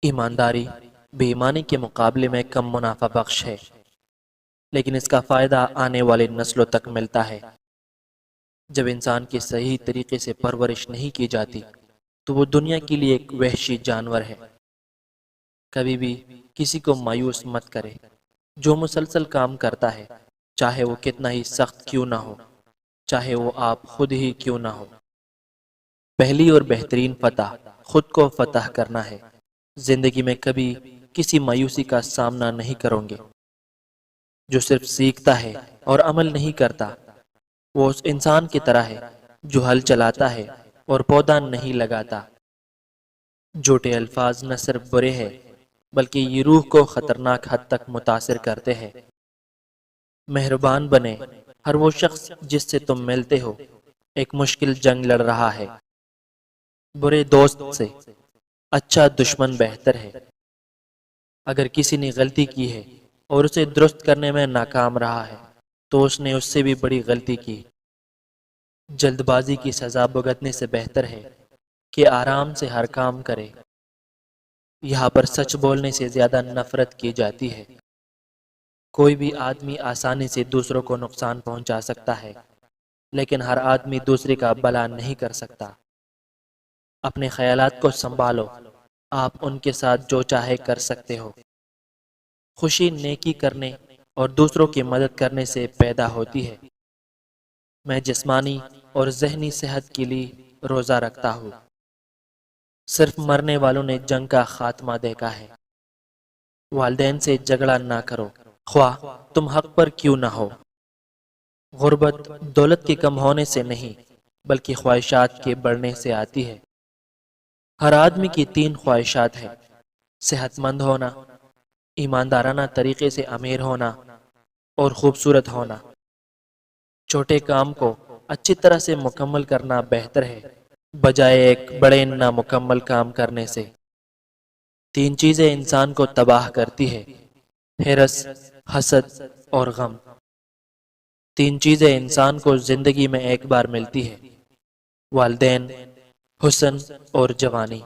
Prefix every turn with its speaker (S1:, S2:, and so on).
S1: ایمانداری بے ایمانی کے مقابلے میں کم منافع بخش ہے، لیکن اس کا فائدہ آنے والے نسلوں تک ملتا ہے۔ جب انسان کی صحیح طریقے سے پرورش نہیں کی جاتی تو وہ دنیا کے لیے ایک وحشی جانور ہے۔ کبھی بھی کسی کو مایوس مت کرے جو مسلسل کام کرتا ہے، چاہے وہ کتنا ہی سخت کیوں نہ ہو، چاہے وہ آپ خود ہی کیوں نہ ہو۔ پہلی اور بہترین فتح خود کو فتح کرنا ہے۔ زندگی میں کبھی کسی مایوسی کا سامنا نہیں کرو گے۔ جو صرف سیکھتا ہے اور عمل نہیں کرتا، وہ اس انسان کی طرح ہے جو ہل چلاتا ہے اور پودا نہیں لگاتا۔ جھوٹے الفاظ نہ صرف برے ہیں بلکہ یہ روح کو خطرناک حد تک متاثر کرتے ہیں۔ مہربان بنے، ہر وہ شخص جس سے تم ملتے ہو ایک مشکل جنگ لڑ رہا ہے۔ برے دوست سے اچھا دشمن بہتر ہے۔ اگر کسی نے غلطی کی ہے اور اسے درست کرنے میں ناکام رہا ہے تو اس نے اس سے بھی بڑی غلطی کی۔ جلد بازی کی سزا بھگتنے سے بہتر ہے کہ آرام سے ہر کام کرے۔ یہاں پر سچ بولنے سے زیادہ نفرت کی جاتی ہے۔ کوئی بھی آدمی آسانی سے دوسروں کو نقصان پہنچا سکتا ہے، لیکن ہر آدمی دوسرے کا بھلا نہیں کر سکتا۔ اپنے خیالات کو سنبھالو، آپ ان کے ساتھ جو چاہے کر سکتے ہو۔ خوشی نیکی کرنے اور دوسروں کی مدد کرنے سے پیدا ہوتی ہے۔ میں جسمانی اور ذہنی صحت کے لیے روزہ رکھتا ہوں۔ صرف مرنے والوں نے جنگ کا خاتمہ دیکھا ہے۔ والدین سے جھگڑا نہ کرو، خواہ تم حق پر کیوں نہ ہو۔ غربت دولت کے کم ہونے سے نہیں بلکہ خواہشات کے بڑھنے سے آتی ہے۔ ہر آدمی کی 3 خواہشات ہیں: صحت مند ہونا، ایماندارانہ طریقے سے امیر ہونا اور خوبصورت ہونا۔ چھوٹے کام کو اچھی طرح سے مکمل کرنا بہتر ہے بجائے ایک بڑے نامکمل کام کرنے سے۔ 3 چیزیں انسان کو تباہ کرتی ہے: ہرس، حسد اور غم۔ 3 چیزیں انسان کو زندگی میں ایک بار ملتی ہے: والدین، حسن اور جوانی۔